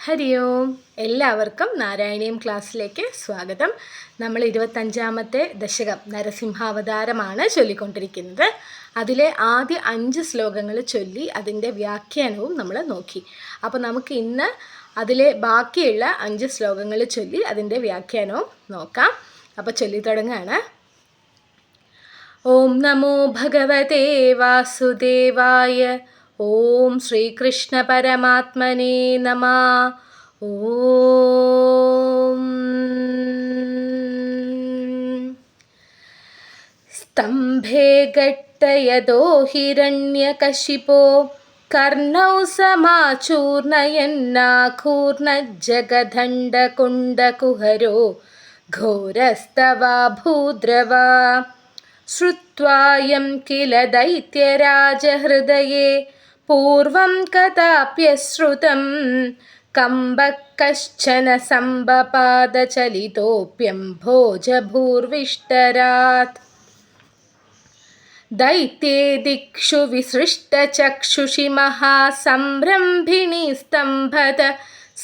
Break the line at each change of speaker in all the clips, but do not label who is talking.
ഹരി ഓം. എല്ലാവർക്കും നാരായണീയം ക്ലാസ്സിലേക്ക് സ്വാഗതം. നമ്മൾ 25ാമത്തെ ദശകം നരസിംഹാവതാരമാണ് ചൊല്ലിക്കൊണ്ടിരിക്കുന്നത്. അതിലെ ആദ്യ 5 ശ്ലോകങ്ങൾ ചൊല്ലി അതിൻ്റെ വ്യാഖ്യാനവും നമ്മൾ നോക്കി. അപ്പോൾ നമുക്ക് ഇന്ന് അതിലെ ബാക്കിയുള്ള 5 ശ്ലോകങ്ങൾ ചൊല്ലി അതിൻ്റെ വ്യാഖ്യാനവും നോക്കാം. അപ്പോൾ ചൊല്ലി തുടങ്ങുകയാണ്. ഓം നമോ ഭഗവതേ വാസുദേവായ. ഓം ശ്രീകൃഷ്ണ പരമാത്മനേ നമഃ. ഓം സ്തംഭേ ഘട്ടയതോ ഹിരണ്യകശിപോ കർണൗ സമാചൂർണയന്നാഘൂർണജ്ജഗദണ്ഡകുണ്ഡകുഹരോ ഘോരസ്തവാ ഭൂദ്രവാ ശ്രുത്വായം കില ദൈത്യരാജഹൃദയേ പൂർവം കഥാപ്യശ്രുതം കമ്പഃ കശ്ചന സംബപാദചലിതോപ്യം ഭോജഭൂർവിഷ്ടരാത്. ദൈത്യേ ദിക്ഷു വിസൃഷ്ടചക്ഷുഷി മഹാസംരംഭിണീ സ്തംഭത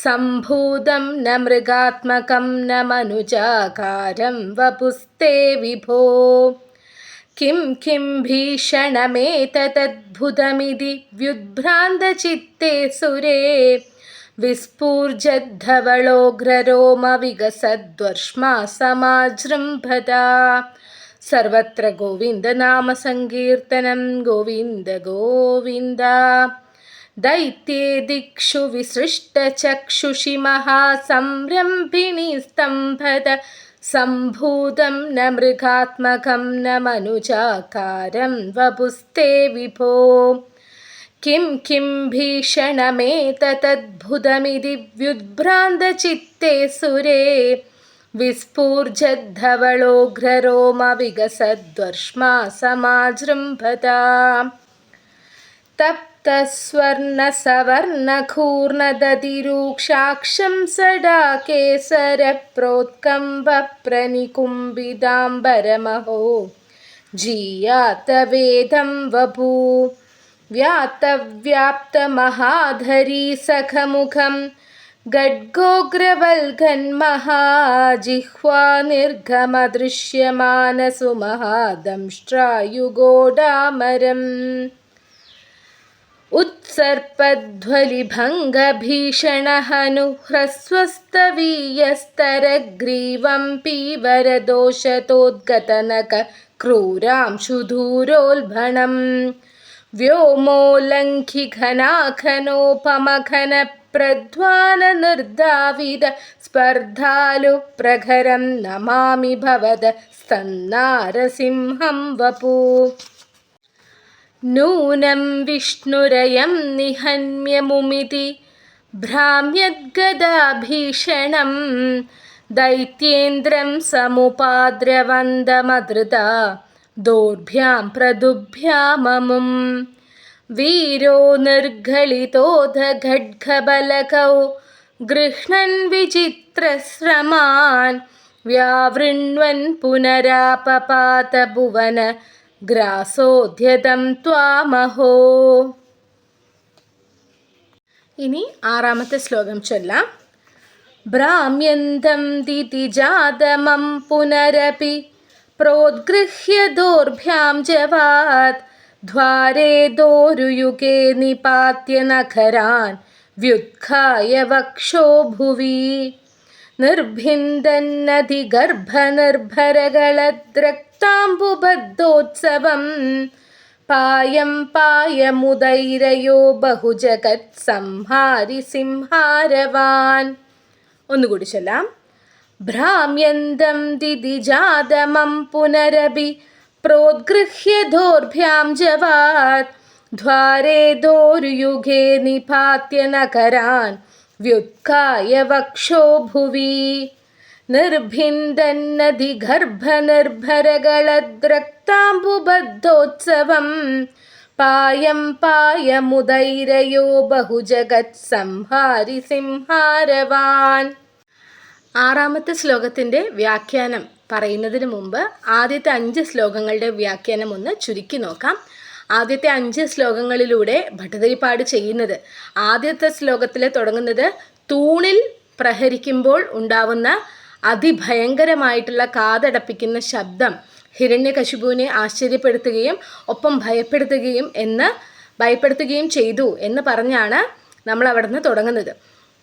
സംഭൂതം ന മൃഗാത്മകം ന മനുജാകാരം വപുസ്തേ വിഭോ. കിം കിം ഭീഷണമേതദ്ഭുതമിതി വ്യുദ്ഭ്രാന്തചിത്തേ സുരേ വിസ്ഫൂർജദ്ധവളോഗ്രരോമവികസദ്വർഷ്മാ സമാജൃംഭതാ. സർവത്ര ഗോവിന്ദനാമസങ്കീർത്തനം. ഗോവിന്ദ ഗോവിന്ദ. ദൈത്യേ ദിക്ഷു വിസൃഷ്ടചക്ഷുഷി മഹാസംരംഭിണീ സ്തംഭത സംഭൂതം ന മൃഗാത്മകം ന മനുജാകാരം വപുസ്തേ വിഭോ. കിം കിം ഭീഷണമേതദ്ഭുതമിതി വ്യുദ്ഭ്രാന്തചിത്തേ സുരേ വിസ്ഫൂർജദ്ധവളോഗ്രരോമവികസദ്വർഷ്മാ സമാജൃംഭതാ. തപ്തസ്വർണസവർണഘൂർണദതിരൂക്ഷാക്ഷം സടാകേസരപ്രോത്കമ്പപ്രനികുംബിതാംബരമഹോ ജീയാതവേദം വപൂ. വ്യാപ്തവ്യാപ്തമഹാധരീ സഖമുഖം ഗഡ്ഗോഗ്രവൽഘന്മഹാജിഹ്വാ നിർഘമദൃശ്യമാനസുമഹാദംഷ്ട്രായുഗോഡാമരം. ഉത്സർപ്പധ്വലിഭംഗഭീഷണഹനുഹ്രസ്വസ്തവീയസ്തരഗ്രീവം പീവരദോഷതോദ്ഗതനക ക്രൂരാംശുധൂരോൽഭണം. വ്യോമോല്ലംഘിഘനാഘനോപമഘനപ്രധ്വാനനിർധാവിത സ്പർദ്ധാലുപ്രഖരം നമാമി ഭവത സ്തന്നാരസിംഹം വപൂ. നൂനം വിഷ്ണുരയം നിഹന്യമുമിതി ഭ്രാമ്യദ്ഗദാഭീഷണം ദൈത്യേന്ദ്രം സമുപാദ്രവന്തമധൃതാ ദോർഭ്യാം പ്രദുഭ്യാമമും. വീരോ നിർഘളിതോധഖഡ്ഗബലകൗ ഗൃഹ്ണൻ വിചിത്രശ്രമാൻ വ്യാവൃണ്വൻ പുനരാപപാത ഭുവന ഗ്രാസോദ്യതം ത്വാമഹോ. ഇനി 6ാമത്തെ ശ്ലോകം ചൊല്ലാം. ഭ്രാമ്യന്തം ദിതിജാതമം പുനരപി പ്രോദ്ഗൃഹ്യ ദോർഭ്യാം ജവാത് ദ്വാരേ ദോരുയുഗേ നിപാത്യ നഖരാൻ വ്യുത്ഖായ വക്ഷോ ഭുവി. നിർഭിന്ദന്നധിഗർഭനിർഭരകളദ്രക്താംബുബദ്ധോത്സവം പായം പായമുദൈരയോ ബഹുജഗത് സംഹാരി സിംഹാരവാൻ. ഒന്നുകൂടി ചൊല്ലാം. ഭ്രാമ്യന്തം ദിതിജാതമം പുനരപി പ്രോദ്ഗൃഹ്യ ദോർഭ്യാം ജവാത് ദ്വാരേ ദോരുയുഗേ നിപാത്യ നഖരാൻ വ്യുത്ഖായ വക്ഷോ ഭുവി. നിർഭിന്ദന്നധിഗർഭനിർഭരകളദ്രക്താംബുബദ്ധോത്സവം പായം പായമുദൈരയോ ബഹുജഗത് സംഹാരി സിംഹാരവാൻ. 6ാമത്തെ ശ്ലോകത്തിൻ്റെ വ്യാഖ്യാനം പറയുന്നതിന് മുമ്പ് ആദ്യത്തെ 5 ശ്ലോകങ്ങളുടെ വ്യാഖ്യാനം ഒന്ന് ചുരുക്കി നോക്കാം. ആദ്യത്തെ 5 ശ്ലോകങ്ങളിലൂടെ ഭട്ടതിരിപ്പാട് ചെയ്യുന്നത്, ആദ്യത്തെ ശ്ലോകത്തിൽ തുടങ്ങുന്നത് തൂണിൽ പ്രഹരിക്കുമ്പോൾ ഉണ്ടാവുന്ന അതിഭയങ്കരമായിട്ടുള്ള കാതടപ്പിക്കുന്ന ശബ്ദം ഹിരണ്യകശിപുവിനെ ആശ്ചര്യപ്പെടുത്തുകയും ഒപ്പം ഭയപ്പെടുത്തുകയും ചെയ്തു എന്ന് പറഞ്ഞാണ് നമ്മൾ അവിടെ നിന്ന് തുടങ്ങുന്നത്.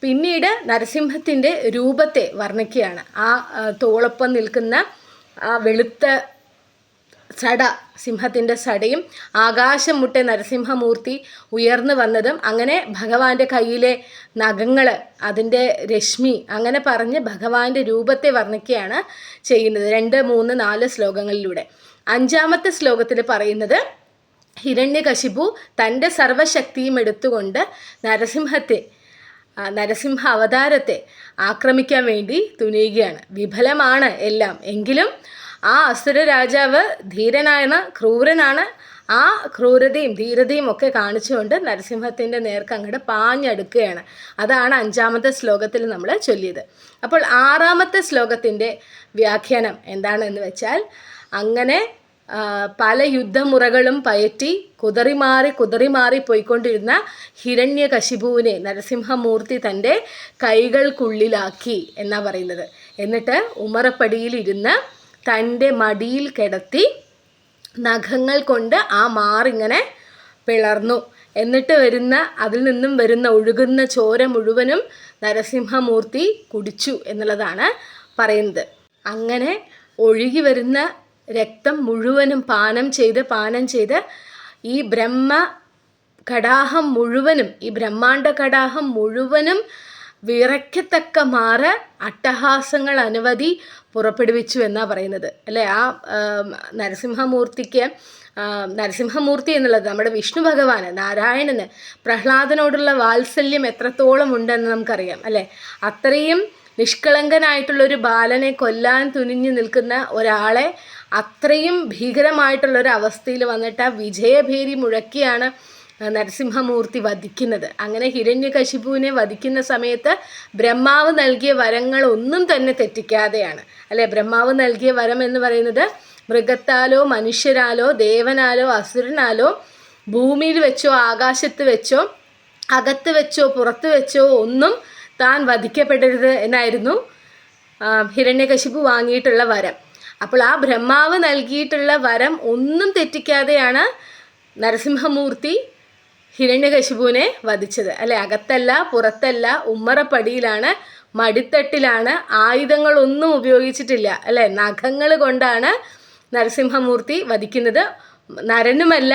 പിന്നീട് നരസിംഹത്തിൻ്റെ രൂപത്തെ വർണ്ണിക്കുകയാണ്. ആ തോളൊപ്പം നിൽക്കുന്ന ആ വെളുത്ത സട, സിംഹത്തിൻ്റെ സടയും ആകാശം മുട്ടെ നരസിംഹമൂർത്തി ഉയർന്നു വന്നതും, അങ്ങനെ ഭഗവാന്റെ കയ്യിലെ നഖങ്ങൾ, അതിൻ്റെ രശ്മി, അങ്ങനെ പറഞ്ഞ് ഭഗവാന്റെ രൂപത്തെ വർണ്ണിക്കുകയാണ് ചെയ്യുന്നത് 2, 3, 4 ശ്ലോകങ്ങളിലൂടെ. 5-ാമത്തെ ശ്ലോകത്തിൽ പറയുന്നത് ഹിരണ്യകശിപു തൻ്റെ സർവശക്തിയും എടുത്തുകൊണ്ട് നരസിംഹ അവതാരത്തെ ആക്രമിക്കാൻ വേണ്ടി തുനിയുകയാണ്. വിഫലമാണ് എല്ലാം. എങ്കിലും ആ അസുര രാജാവ് ധീരനാണ്, ക്രൂരനാണ്. ആ ക്രൂരതയും ധീരതയും ഒക്കെ കാണിച്ചുകൊണ്ട് നരസിംഹത്തിൻ്റെ നേർക്ക് അങ്ങോട്ട് പാഞ്ഞടുക്കുകയാണ്. അതാണ് 5-ാമത്തെ ശ്ലോകത്തിൽ നമ്മൾ ചൊല്ലിയത്. അപ്പോൾ 6-ാമത്തെ ശ്ലോകത്തിൻ്റെ വ്യാഖ്യാനം എന്താണെന്ന് വെച്ചാൽ, അങ്ങനെ പല യുദ്ധമുറകളും പയറ്റി കുതറിമാറി പോയിക്കൊണ്ടിരുന്ന ഹിരണ്യകശിപുവിനെ നരസിംഹമൂർത്തി തൻ്റെ കൈകൾക്കുള്ളിലാക്കി എന്നാണ് പറയുന്നത്. എന്നിട്ട് ഉമ്മറപ്പടിയിലിരുന്ന് തൻ്റെ മടിയിൽ കിടത്തി നഖങ്ങൾ കൊണ്ട് ആ മാറിങ്ങനെ പിളർന്നു. എന്നിട്ട് അതിൽ നിന്നും വരുന്ന ഒഴുകുന്ന ചോര മുഴുവനും നരസിംഹമൂർത്തി കുടിച്ചു എന്നുള്ളതാണ് പറയുന്നത്. അങ്ങനെ ഒഴുകി വരുന്ന രക്തം മുഴുവനും പാനം ചെയ്ത് ഈ ബ്രഹ്മാണ്ഡ കടാഹം മുഴുവനും വിറയ്ക്കത്തക്ക മാറ് അട്ടഹാസങ്ങൾ അനവധി പുറപ്പെടുവിച്ചു എന്നാണ് പറയുന്നത് അല്ലേ. ആ നരസിംഹമൂർത്തി എന്നുള്ളത് നമ്മുടെ വിഷ്ണു ഭഗവാന്, നാരായണന് പ്രഹ്ലാദനോടുള്ള വാത്സല്യം എത്രത്തോളം ഉണ്ടെന്ന് നമുക്കറിയാം അല്ലേ. അത്രയും നിഷ്കളങ്കനായിട്ടുള്ളൊരു ബാലനെ കൊല്ലാൻ തുനിഞ്ഞു നിൽക്കുന്ന ഒരാളെ അത്രയും ഭീകരമായിട്ടുള്ളൊരു അവസ്ഥയിൽ വന്നിട്ട് ആ വിജയഭേരി മുഴക്കിയാണ് നരസിംഹമൂർത്തി വധിക്കുന്നത്. അങ്ങനെ ഹിരണ്യകശിപുവിനെ വധിക്കുന്ന സമയത്ത് ബ്രഹ്മാവ് നൽകിയ വരങ്ങൾ ഒന്നും തന്നെ തെറ്റിക്കാതെയാണ് അല്ലേ. ബ്രഹ്മാവ് നൽകിയ വരം എന്ന് പറയുന്നത് മൃഗത്താലോ മനുഷ്യരാലോ ദേവനാലോ അസുരനാലോ ഭൂമിയിൽ വെച്ചോ ആകാശത്ത് വെച്ചോ അകത്ത് വെച്ചോ പുറത്ത് വെച്ചോ ഒന്നും താൻ വധിക്കപ്പെടരുത് എന്നായിരുന്നു ഹിരണ്യകശിപു വാങ്ങിയിട്ടുള്ള വരം. അപ്പോൾ ആ ബ്രഹ്മാവ് നൽകിയിട്ടുള്ള വരം ഒന്നും തെറ്റിക്കാതെയാണ് നരസിംഹമൂർത്തി ഹിരണ്യകശിപുവിനെ വധിച്ചത് അല്ലേ. അകത്തല്ല പുറത്തല്ല, ഉമ്മറപ്പടിയിലാണ്, മടിത്തട്ടിലാണ്, ആയുധങ്ങളൊന്നും ഉപയോഗിച്ചിട്ടില്ല അല്ലേ. നഖങ്ങൾ കൊണ്ടാണ് നരസിംഹമൂർത്തി വധിക്കുന്നത്. നരനുമല്ല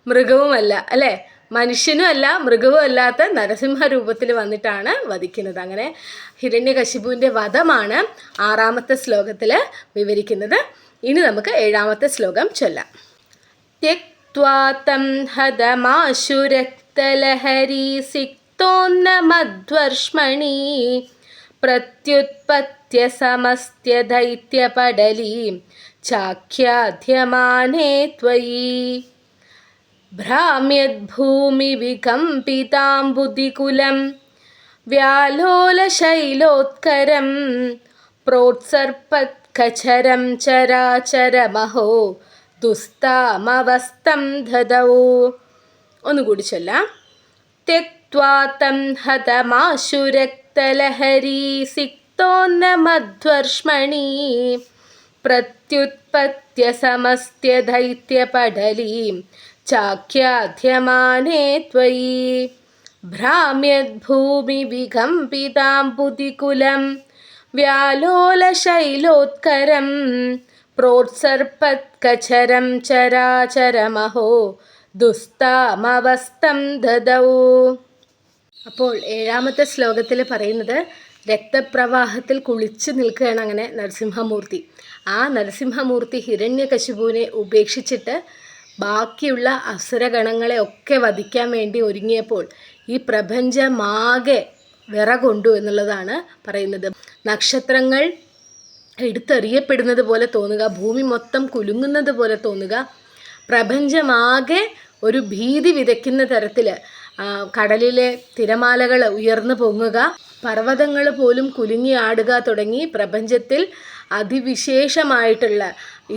മൃഗവുമല്ല അല്ലേ, മനുഷ്യനും അല്ല മൃഗവും അല്ലാത്ത നരസിംഹ രൂപത്തിൽ വന്നിട്ടാണ് വധിക്കുന്നത്. അങ്ങനെ ഹിരണ്യകശിപുവിൻ്റെ വധമാണ് 6-ാമത്തെ ശ്ലോകത്തിൽ വിവരിക്കുന്നത്. ഇനി നമുക്ക് 7-ാമത്തെ ശ്ലോകം ചൊല്ലാം. ത്യക്ത്വാ ഹതമാശുരക്തലഹരീ സിക്തോന്നമധ്വർഷ്മണീ പ്രത്യുത്പത്യ സമസ്ത്യ ദൈത്യപടലീം ചാഖ്യാധ്യമാനേ ത്വയി ഭ്രാമ്യദ്ഭൂമി വികമ്പിതാംബുദികുലം വ്യാലോലശൈലോത്കരം പ്രോത്സർപ്പത്കചരം ചരാചരമഹോ ദുസ്താമവസ്തം ദദൗ. ഒന്നുകൂടി ചൊല്ലാം. ത്യക്ത്വാ തം ഹതമാശുരക്തലഹരീ സിക്തോന്നമധ്വർഷ്മണീ പ്രത്യുത്പത്യ സമസ്ത്യ ദൈത്യപടലീം ചാഖ്യാധ്യമാനേ ത്വയി ഭ്രാമ്യദ്ഭൂമി വികമ്പിതാംബുദികുലം വ്യാലോലശൈലോത്കരം പ്രോത്സർപ്പത്കചരം ചരാചരമഹോ ദുസ്താമവസ്തം ദദൗ. അപ്പോൾ 7-ാമത്തെ ശ്ലോകത്തിൽ പറയുന്നത് രക്തപ്രവാഹത്തിൽ കുളിച്ച് നിൽക്കുകയാണ് അങ്ങനെ നരസിംഹമൂർത്തി. ആ നരസിംഹമൂർത്തി ഹിരണ്യകശിപുവിനെ ഉപേക്ഷിച്ചിട്ട് ബാക്കിയുള്ള അസുരഗണങ്ങളെ ഒക്കെ വധിക്കാൻ വേണ്ടി ഒരുങ്ങിയപ്പോൾ ഈ പ്രപഞ്ചമാകെ വിറകൊണ്ടു എന്നുള്ളതാണ് പറയുന്നത്. നക്ഷത്രങ്ങൾ എടുത്തെറിയപ്പെടുന്നത് പോലെ തോന്നുക, ഭൂമി മൊത്തം കുലുങ്ങുന്നത് പോലെ തോന്നുക, പ്രപഞ്ചമാകെ ഒരു ഭീതി വിതയ്ക്കുന്ന തരത്തിൽ കടലിലെ തിരമാലകൾ ഉയർന്നു പൊങ്ങുക, പർവ്വതങ്ങൾ പോലും കുലുങ്ങി ആടുക തുടങ്ങി പ്രപഞ്ചത്തിൽ അതിവിശേഷമായിട്ടുള്ള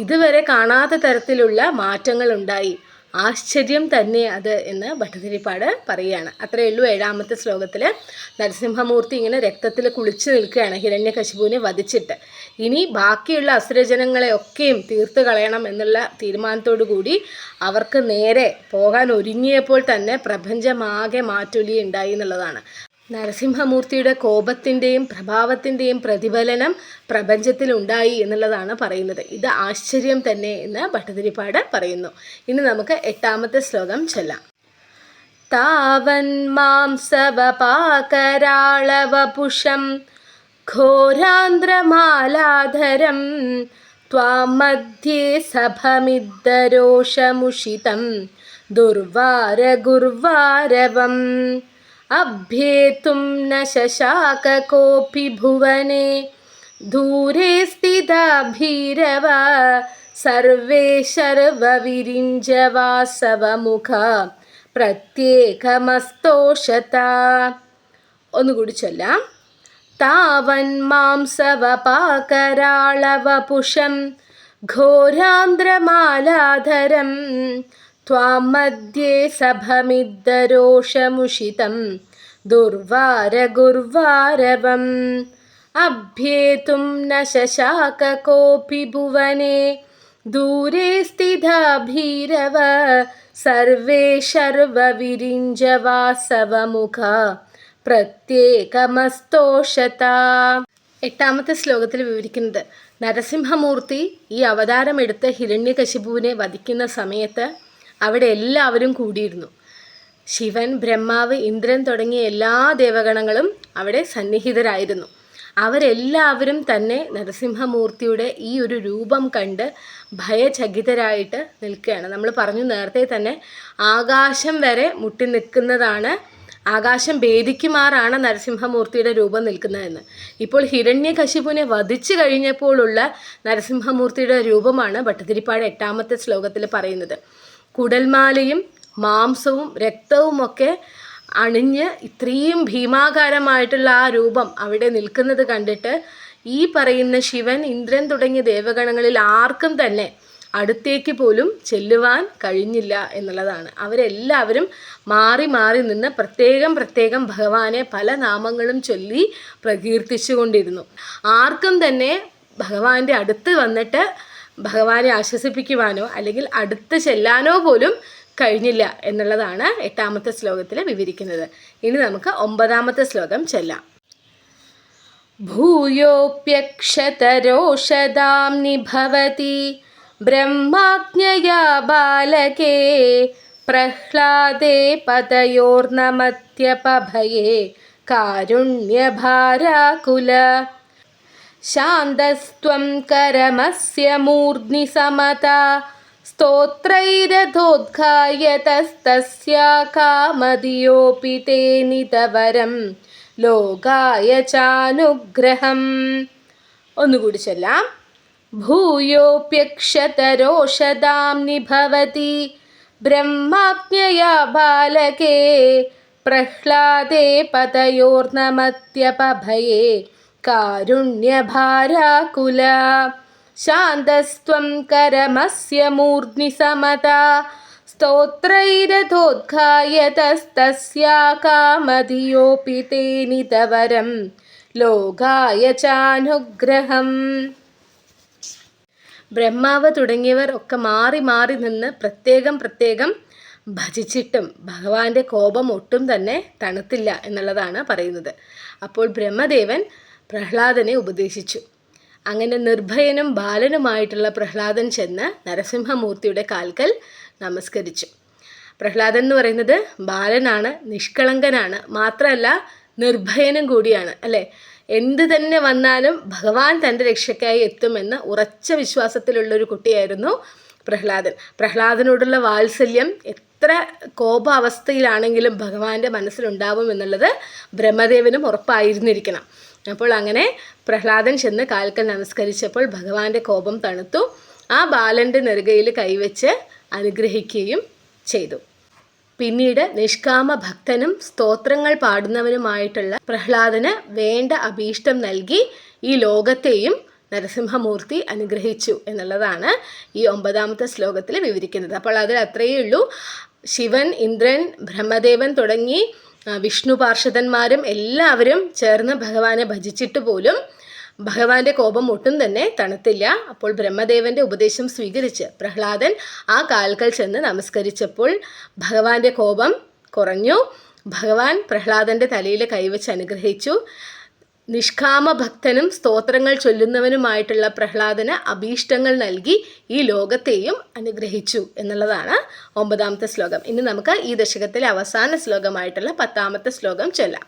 ഇതുവരെ കാണാത്ത തരത്തിലുള്ള മാറ്റങ്ങൾ ഉണ്ടായി. ആശ്ചര്യം തന്നെ അത് എന്ന് ഭട്ടതിരിപ്പാട് പറയുകയാണ്. അത്രയേ ഉള്ളൂ. 7ാമത്തെ ശ്ലോകത്തിൽ നരസിംഹമൂർത്തി ഇങ്ങനെ രക്തത്തിൽ കുളിച്ച് നിൽക്കുകയാണ് ഹിരണ്യകശിപുവിനെ വധിച്ചിട്ട്. ഇനി ബാക്കിയുള്ള അസുരജനങ്ങളെ ഒക്കെയും തീർത്തു കളയണം എന്നുള്ള തീരുമാനത്തോടു കൂടി അവർക്ക് നേരെ പോകാൻ ഒരുങ്ങിയപ്പോൾ തന്നെ പ്രപഞ്ചമാകെ മാറ്റൊലി ഉണ്ടായി എന്നുള്ളതാണ്. നരസിംഹമൂർത്തിയുടെ കോപത്തിൻ്റെയും പ്രഭാവത്തിൻ്റെയും പ്രതിഫലനം പ്രപഞ്ചത്തിലുണ്ടായി എന്നുള്ളതാണ് പറയുന്നത്. ഇത് ആശ്ചര്യം തന്നെ എന്ന് ഭട്ടതിരിപ്പാട് പറയുന്നു. ഇനി നമുക്ക് 8ാമത്തെ ശ്ലോകം ചൊല്ലാം. താവൻ മാംസവപാകരാളവപുഷം ഘോരാന്ദ്രമാലാധരം ത്വാം മധ്യേ സഭമിദ്ദരോഷമുഷിതം ദുർവാരഗുർവാരവം അഭ്യേതും ന ശശാക കോപി ഭുവനെ ദൂരെ സ്ഥിതാ ഭീരവ സർവേ ശർവവിരിഞ്ചവാസവമുഖ പ്രത്യേകമസ്തോഷത. ഒന്നുകൂടി ചൊല്ലാം. താവൻ മാംസവപാകരാളവപുഷം ഘോരാന്ദ്രമാലാധരം ത്വാം മധ്യേ സഭമിദ്ദരോഷമുഷിതം ദുർവാരഗുർവാരവം അഭ്യേതും ന ശശാക കോപി ഭുവനെ ദൂരെ സ്ഥിതാ ഭീരവ സർവേ ശർവവിരിഞ്ചവാസവമുഖ പ്രത്യേകമസ്തോഷത. 8ാമത്തെ ശ്ലോകത്തിൽ വിവരിക്കുന്നത് നരസിംഹമൂർത്തി ഈ അവതാരമെടുത്ത് ഹിരണ്യകശിപുവിനെ വധിക്കുന്ന സമയത്ത് അവിടെ എല്ലാവരും കൂടിയിരുന്നു. ശിവൻ, ബ്രഹ്മാവ്, ഇന്ദ്രൻ തുടങ്ങിയ എല്ലാ ദേവഗണങ്ങളും അവിടെ സന്നിഹിതരായിരുന്നു. അവരെല്ലാവരും തന്നെ നരസിംഹമൂർത്തിയുടെ ഈ ഒരു രൂപം കണ്ട് ഭയചകിതരായിട്ട് നിൽക്കുകയാണ്. നമ്മൾ പറഞ്ഞു നേരത്തെ തന്നെ ആകാശം വരെ മുട്ടി നിൽക്കുന്നതാണ്, ആകാശം ഭേദിക്കുമാറാണ് നരസിംഹമൂർത്തിയുടെ രൂപം നിൽക്കുന്നതെന്ന്. ഇപ്പോൾ ഹിരണ്യകശിപുവിനെ വധിച്ചു കഴിഞ്ഞപ്പോഴുള്ള നരസിംഹമൂർത്തിയുടെ രൂപമാണ് ഭട്ടതിരിപ്പാട് 8ാമത്തെ ശ്ലോകത്തിൽ പറയുന്നത്. കുടൽമാലയും മാംസവും രക്തവുമൊക്കെ അണിഞ്ഞ് ഇത്രയും ഭീമാകാരമായിട്ടുള്ള ആ രൂപം അവിടെ നിൽക്കുന്നത് കണ്ടിട്ട് ഈ പറയുന്ന ശിവൻ, ഇന്ദ്രൻ തുടങ്ങിയ ദേവഗണങ്ങളിൽ ആർക്കും തന്നെ അടുത്തേക്ക് പോലും ചെല്ലുവാൻ കഴിഞ്ഞില്ല എന്നുള്ളതാണ്. അവരെല്ലാവരും മാറി മാറി നിന്ന് പ്രത്യേകം ഭഗവാനെ പല നാമങ്ങളും ചൊല്ലി പ്രകീർത്തിച്ചു കൊണ്ടിരുന്നു. ആർക്കും തന്നെ ഭഗവാന്റെ അടുത്ത് വന്നിട്ട് ഭഗവാനെ ആശ്വസിപ്പിക്കുവാനോ അല്ലെങ്കിൽ അടുത്ത് ചെല്ലാനോ പോലും കഴിഞ്ഞില്ല എന്നുള്ളതാണ് 8ാമത്തെ ശ്ലോകത്തിൽ വിവരിക്കുന്നത്. ഇനി നമുക്ക് 9ാമത്തെ ശ്ലോകം ചൊല്ലാം. ഭൂയോപ്യക്ഷതരോഷദാം നിഭവതി ബ്രഹ്മാജ്ഞയാ ബാലകേ പ്രഹ്ലാദേ പതയോർനമത്യപഭയേ കാരുണ്യഭാരാകുല ശാന്തസ്ത്വം കരമസ്യ മൂർധ്നി സമതാ സ്തോത്രൈരഥോദ്ഘായതസ്തസ്യാ കാമദിയോപി തേ നിതവരം ലോകായ ചാനുഗ്രഹം. ഒന്നുകൂടി ചൊല്ലാം. ഭൂയോപ്യക്ഷതരോഷദാം നിഭവതി ബ്രഹ്മാജ്ഞയാ ബാലകേ പ്രഹ്ലാദേ പതയോർനമത്യപഭയേ കാരുണ്യഭാരാകുല ശാന്തസ്ത്വം കരമസ്യ മൂർധ്നി സമതാ സ്തോത്രൈരഥോദ്ഘായതസ്തസ്യാ കാമദിയോപി തേ നിതവരം ലോകായ ചാനുഗ്രഹം. ബ്രഹ്മാവ് തുടങ്ങിയവർ ഒക്കെ മാറി മാറി നിന്ന് പ്രത്യേകം ഭജിച്ചിട്ടും ഭഗവാന്റെ കോപം ഒട്ടും തന്നെ തണുത്തില്ല എന്നുള്ളതാണ് പറയുന്നത്. അപ്പോൾ ബ്രഹ്മദേവൻ പ്രഹ്ലാദനെ ഉപദേശിച്ചു. അങ്ങനെ നിർഭയനും ബാലനുമായിട്ടുള്ള പ്രഹ്ലാദൻ ചെന്ന് നരസിംഹമൂർത്തിയുടെ കാൽക്കൽ നമസ്കരിച്ചു. പ്രഹ്ലാദൻ എന്ന് പറയുന്നത് ബാലനാണ്, നിഷ്കളങ്കനാണ്, മാത്രമല്ല നിർഭയനും കൂടിയാണ് അല്ലേ. എന്ത് തന്നെ വന്നാലും ഭഗവാൻ തൻ്റെ രക്ഷയ്ക്കായി എത്തുമെന്ന് ഉറച്ച വിശ്വാസത്തിലുള്ളൊരു കുട്ടിയായിരുന്നു പ്രഹ്ലാദൻ. പ്രഹ്ലാദനോടുള്ള വാത്സല്യം എത്ര കോപാവസ്ഥയിലാണെങ്കിലും ഭഗവാന്റെ മനസ്സിലുണ്ടാവും എന്നുള്ളത് ബ്രഹ്മദേവനും ഉറപ്പായിരുന്നിരിക്കണം. അപ്പോൾ അങ്ങനെ പ്രഹ്ലാദൻ ചെന്ന് കാൽക്കൽ നമസ്കരിച്ചപ്പോൾ ഭഗവാന്റെ കോപം തണുത്തു. ആ ബാലൻ്റെ നെറുകയിൽ കൈവച്ച് അനുഗ്രഹിക്കുകയും ചെയ്തു. പിന്നീട് നിഷ്കാമ ഭക്തനും സ്തോത്രങ്ങൾ പാടുന്നവനുമായിട്ടുള്ള പ്രഹ്ലാദന് വേണ്ട അഭീഷ്ടം നൽകി ഈ ലോകത്തെയും നരസിംഹമൂർത്തി അനുഗ്രഹിച്ചു എന്നുള്ളതാണ് ഈ 9ാമത്തെ ശ്ലോകത്തിൽ വിവരിക്കുന്നത്. അപ്പോൾ അതിൽ അത്രയേ ഉള്ളൂ. ശിവൻ, ഇന്ദ്രൻ, ബ്രഹ്മദേവൻ തുടങ്ങി വിഷ്ണു പാർഷദന്മാരും എല്ലാവരും ചേർന്ന് ഭഗവാനെ ഭജിച്ചിട്ട് പോലും ഭഗവാന്റെ കോപം ഒട്ടും തന്നെ തണുത്തില്ല. അപ്പോൾ ബ്രഹ്മദേവന്റെ ഉപദേശം സ്വീകരിച്ച് പ്രഹ്ലാദൻ ആ കാൽക്കൽ ചെന്ന് നമസ്കരിച്ചപ്പോൾ ഭഗവാന്റെ കോപം കുറഞ്ഞു. ഭഗവാൻ പ്രഹ്ലാദന്റെ തലയിൽ കൈവച്ച് അനുഗ്രഹിച്ചു. നിഷ്കാമ ഭക്തനും സ്തോത്രങ്ങൾ ചൊല്ലുന്നവനുമായിട്ടുള്ള പ്രഹ്ലാദന് അഭീഷ്ടങ്ങൾ നൽകി ഈ ലോകത്തെയും അനുഗ്രഹിച്ചു എന്നുള്ളതാണ് 9ാമത്തെ ശ്ലോകം. ഇനി നമുക്ക് ഈ ദശകത്തിലെ അവസാന ശ്ലോകമായിട്ടുള്ള 10ാമത്തെ ശ്ലോകം ചൊല്ലാം.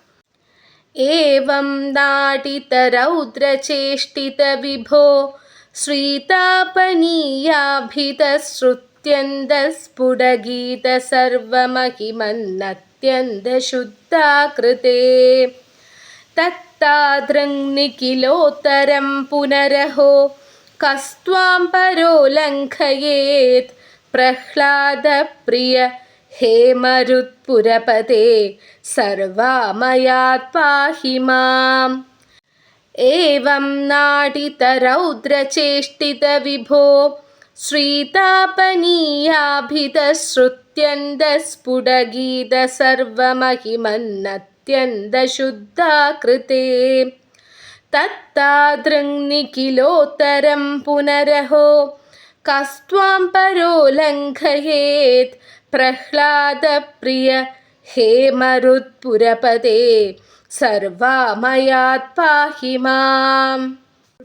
ഏവം നാടിതരൗദ്രചേഷ്ടിത വിഭോ ശ്രീതാപനീയാഭിതശ്രുത്യന്തസ്ഫുടഗീത സർവമഹിമന്നത്യന്തശുദ്ധാകൃതേ തത്താദൃങ്നിഖിലോത്തരം പുനരഹോ കസ്ത്വാം പരോലംഘയേത് പ്രഹ്ലാദപ്രിയ ഹേ മരുത്പുരപതേ സർവാമയാത് പാഹി മാം. ഏവം നാടിതരൗദ്രചേഷ്ടിത വിഭോ ശ്രീതാപനീയാഭിതശ്രുത്യന്തസ്ഫുടഗീത സർവമഹിമന്നത്യന്തശുദ്ധാകൃതേ തത്താദൃങ്നിഖിലോത്തരം പുനരഹോ കസ്ത്വാം പരോലംഘയേത് പ്രഹ്ലാദപ്രിയ ഹേ മരുത്പുരപതേ സർവാമയാത് പാഹി മാം.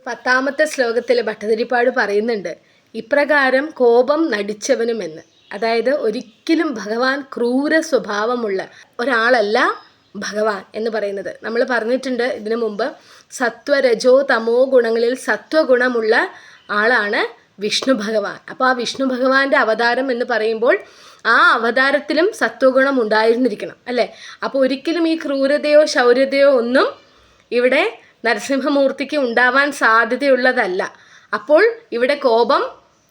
10ാമത്തെ ശ്ലോകത്തിൽ ഭട്ടതിരിപ്പാട് പറയുന്നുണ്ട്, ഇപ്രകാരം കോപം നടിച്ചവനുമെന്ന്. അതായത് ഒരിക്കലും ഭഗവാൻ ക്രൂര സ്വഭാവമുള്ള ഒരാളല്ല ഭഗവാൻ എന്ന് പറയുന്നത്. നമ്മൾ പറഞ്ഞിട്ടുണ്ട് ഇതിനു മുമ്പ്, സത്വരജോ തമോ ഗുണങ്ങളിൽ സത്വഗുണമുള്ള ആളാണ് വിഷ്ണു ഭഗവാൻ. അപ്പോൾ ആ വിഷ്ണു ഭഗവാന്റെ അവതാരം എന്ന് പറയുമ്പോൾ ആ അവതാരത്തിലും സത്വഗുണം ഉണ്ടായിരുന്നിരിക്കണം അല്ലേ? അപ്പോൾ ഒരിക്കലും ഈ ക്രൂരതയോ ശൗര്യതയോ ഒന്നും ഇവിടെ നരസിംഹമൂർത്തിക്ക് ഉണ്ടാവാൻ സാധ്യതയുള്ളതല്ല. അപ്പോൾ ഇവിടെ കോപം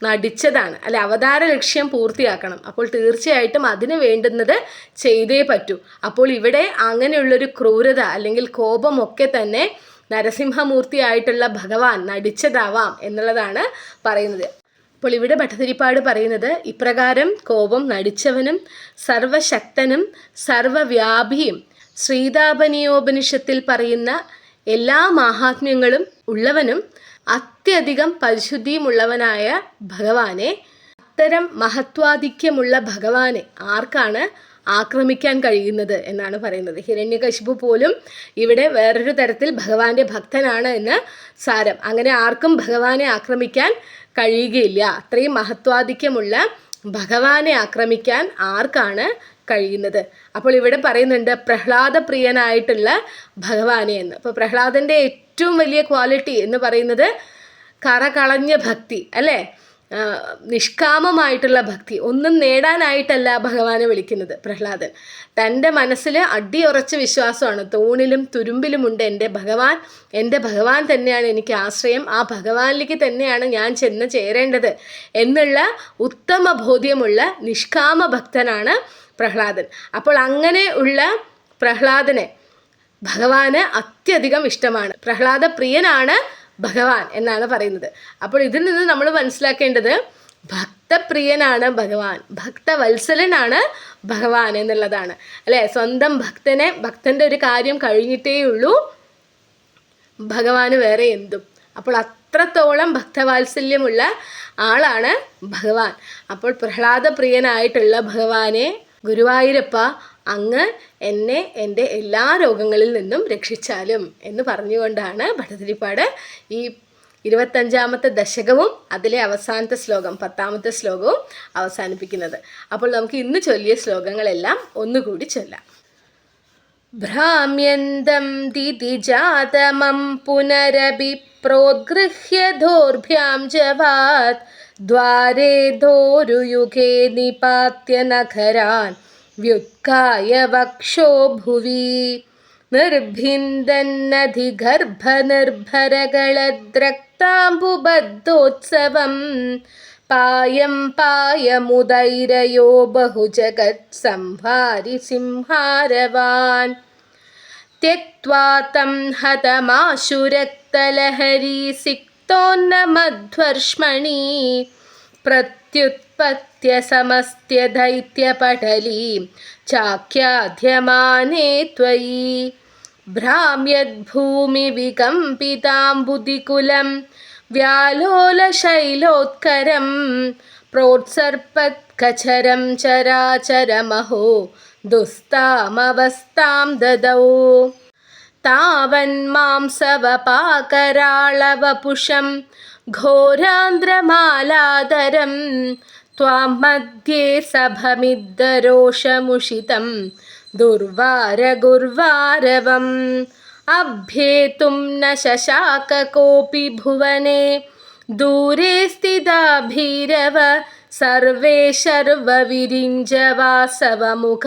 നടിച്ചതാണ് അല്ലെ? അവതാര ലക്ഷ്യം പൂർത്തിയാക്കണം. അപ്പോൾ തീർച്ചയായിട്ടും അതിന് വേണ്ടുന്നത് ചെയ്തേ പറ്റൂ. അപ്പോൾ ഇവിടെ അങ്ങനെയുള്ളൊരു ക്രൂരത അല്ലെങ്കിൽ കോപമൊക്കെ തന്നെ നരസിംഹമൂർത്തിയായിട്ടുള്ള ഭഗവാൻ നടിച്ചതാവാം എന്നുള്ളതാണ് പറയുന്നത്. അപ്പോൾ ഇവിടെ ഭട്ടതിരിപ്പാട് പറയുന്നത്, ഇപ്രകാരം കോപം നടിച്ചവനും സർവശക്തനും സർവവ്യാപിയും ശ്രീതാപനീയോപനിഷത്തിൽ പറയുന്ന എല്ലാ മാഹാത്മ്യങ്ങളും ഉള്ളവനും അത്യധികം പരിശുദ്ധിയുമുള്ളവനായ ഭഗവാനെ, അത്തരം മഹത്വാധിക്യമുള്ള ഭഗവാനെ ആർക്കാണ് ആക്രമിക്കാൻ കഴിയുന്നത് എന്നാണ് പറയുന്നത്. ഹിരണ്യകശിപു പോലും ഇവിടെ വേറൊരു തരത്തിൽ ഭഗവാന്റെ ഭക്തനാണ് എന്ന് സാരം. അങ്ങനെ ആർക്കും ഭഗവാനെ ആക്രമിക്കാൻ കഴിയുകയില്ല. അത്രയും മഹത്വാധിക്യമുള്ള ഭഗവാനെ ആക്രമിക്കാൻ ആർക്കാണ് കഴിയുന്നത്? അപ്പോൾ ഇവിടെ പറയുന്നുണ്ട് പ്രഹ്ലാദപ്രിയനായിട്ടുള്ള ഭഗവാനെ എന്ന്. അപ്പോൾ പ്രഹ്ലാദൻ്റെ ഏറ്റവും വലിയ ക്വാളിറ്റി എന്ന് പറയുന്നത് കറകളഞ്ഞ ഭക്തി അല്ലേ? നിഷ്കാമമായിട്ടുള്ള ഭക്തി. ഒന്നും നേടാനായിട്ടല്ല ഭഗവാനെ വിളിക്കുന്നത് പ്രഹ്ലാദൻ. തൻ്റെ മനസ്സിൽ അടിയുറച്ച വിശ്വാസമാണ്, തൂണിലും തുരുമ്പിലുമുണ്ട് എൻ്റെ ഭഗവാൻ തന്നെയാണ് എനിക്ക് ആശ്രയം, ആ ഭഗവാനിലേക്ക് തന്നെയാണ് ഞാൻ ചെന്ന് ചേരേണ്ടത് എന്നുള്ള ഉത്തമ ബോധ്യമുള്ള നിഷ്കാമ ഭക്തനാണ് പ്രഹ്ലാദൻ. അപ്പോൾ അങ്ങനെ ഉള്ള പ്രഹ്ലാദനെ ഭഗവാന് അത്യധികം ഇഷ്ടമാണ്. പ്രഹ്ലാദ പ്രിയനാണ് ഭഗവാൻ എന്നാണ് പറയുന്നത്. അപ്പോൾ ഇതിൽ നിന്ന് നമ്മൾ മനസ്സിലാക്കേണ്ടത് ഭക്തപ്രിയനാണ് ഭഗവാൻ, ഭക്തവത്സലനാണ് ഭഗവാൻ എന്നുള്ളതാണ് അല്ലേ? സ്വന്തം ഭക്തൻ്റെ ഒരു കാര്യം കഴിഞ്ഞിട്ടേ ഉള്ളൂ ഭഗവാന് വേറെ എന്തും. അപ്പോൾ അത്രത്തോളം ഭക്തവാത്സല്യമുള്ള ആളാണ് ഭഗവാൻ. അപ്പോൾ പ്രഹ്ലാദപ്രിയനായിട്ടുള്ള ഭഗവാനെ, ഗുരുവായൂരപ്പ അങ്ങ് എന്നെ എൻ്റെ എല്ലാ രോഗങ്ങളിൽ നിന്നും രക്ഷിച്ചാലും എന്ന് പറഞ്ഞുകൊണ്ടാണ് ഭട്ടതിരിപ്പാട് ഈ 25ാമത്തെ ദശകവും അതിലെ അവസാനത്തെ ശ്ലോകം 10ാമത്തെ ശ്ലോകവും അവസാനിപ്പിക്കുന്നത്. അപ്പോൾ നമുക്ക് ഇന്ന് ചൊല്ലിയ ശ്ലോകങ്ങളെല്ലാം ഒന്നുകൂടി ചൊല്ലാം. ഭ്രാമ്യന്തം ദിതിജാതമം പുനരപി പ്രോദ്ഗൃഹ്യ ദോർഭ്യാം ജവാത് ദ്വാരേ ദോരുയുഗേ നിപാത്യ നഖരാൻ വ്യുത്കായ വക്ഷോ ഭുവി നിർഭിന്ദന്നധിഗർഭനിർഭരകളദ്രക്താംബുബദ്ധോത്സവം പായം പായമുദൈരയോ ബഹുജഗത് സംഹാരി സിംഹാരവാൻ ത്യക്ത്വാ തം ഹതമാശുരക്തലഹരീ സിക്ത स्तोन्नमध्वर्ष्मणि प्रत्युत्पत्य समस्त्य दैत्यपटलीं चाख्याध्यमाने त्वयि भ्राम्यद्भूमिविकम्पिताम्बुदिकुलं व्यालोलशैलोत्करं प्रोत्सर्पत्कचरं चराचरमहो दुस्तामवस्थां ददौ तावन्मांसवपाकराळवपुषं घोरान्द्रमालादरं त्वां मध्ये सभमिद्धरोषमुषितं दुर्वारगुर्वारवम् अभ्येतुं न शशाक कोऽपि भुवने दूरे स्थिता भीरव सर्वे शर्वविरिञ्जवासवमुख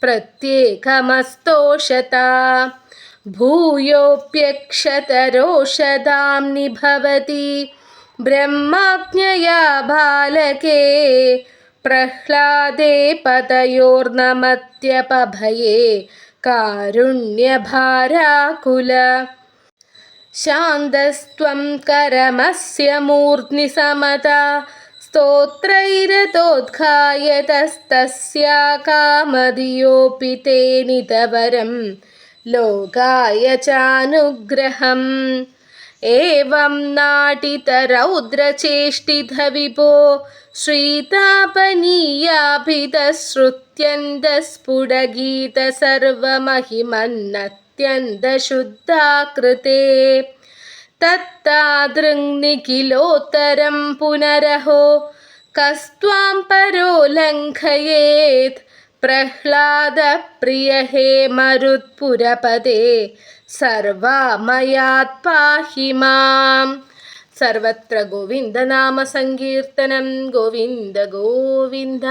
प्रत्येकमस्तोषता भूयोऽप्यक्षतरोषधाम्नि भवति ब्रह्माज्ञया बालके प्रह्लादे पतयोर्नमत्यपभये कारुण्यभाराकुल शान्तस्त्वं करमस्य मूर्ध्नि समता स्तोत्रैरतोद्घायतस्तस्या कामधियोऽपि ते नितवरं लोकाय चानुग्रहम् एवं नाटितरौद्रचेष्टितविपो श्रीतापनीयाभितश्रुत्यन्तस्फुटगीत सर्वमहिमन्नत्यन्तशुद्धाकृते तत्तादृङ्निखिलोत्तरं पुनरहो कस्त्वां परो लङ्घयेत् प्रह्लादप्रिय हे मरुत्पुरपदे सर्वामयात् पाहि माम् സർവത്ര ഗോവിന്ദനാമ സങ്കീർത്തനം ഗോവിന്ദ ഗോവിന്ദ.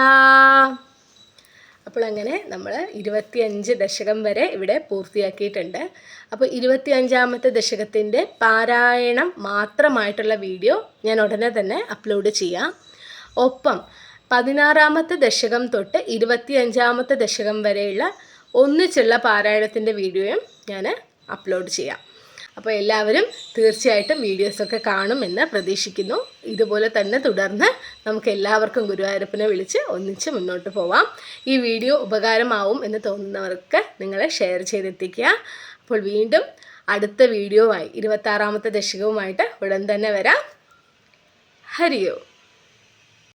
അപ്പോൾ അങ്ങനെ നമ്മൾ 25 ദശകം വരെ ഇവിടെ പൂർത്തിയാക്കിയിട്ടുണ്ട്. അപ്പോൾ 25ാമത്തെ ദശകത്തിൻ്റെ പാരായണം മാത്രമായിട്ടുള്ള വീഡിയോ ഞാൻ ഉടനെ തന്നെ അപ്ലോഡ് ചെയ്യാം. ഒപ്പം 16ാമത്തെ ദശകം തൊട്ട് 25ാമത്തെ ദശകം വരെയുള്ള ഒന്നിച്ചുള്ള പാരായണത്തിൻ്റെ വീഡിയോയും ഞാൻ അപ്ലോഡ് ചെയ്യാം. അപ്പോൾ എല്ലാവരും തീർച്ചയായിട്ടും വീഡിയോസൊക്കെ കാണുമെന്ന് പ്രതീക്ഷിക്കുന്നു. ഇതുപോലെ തന്നെ തുടർന്ന് നമുക്ക് എല്ലാവർക്കും ഗുരുവായൂരപ്പനെ വിളിച്ച് ഒന്നിച്ച് മുന്നോട്ട് പോവാം. ഈ വീഡിയോ ഉപകാരമാവും എന്ന് തോന്നുന്നവർക്ക് നിങ്ങൾ ഷെയർ ചെയ്തെത്തിക്കുക. അപ്പോൾ വീണ്ടും അടുത്ത വീഡിയോയുമായി 26ാമത്തെ ദശകവുമായിട്ട് ഉടൻ തന്നെ വരാം. ഹരിയോ.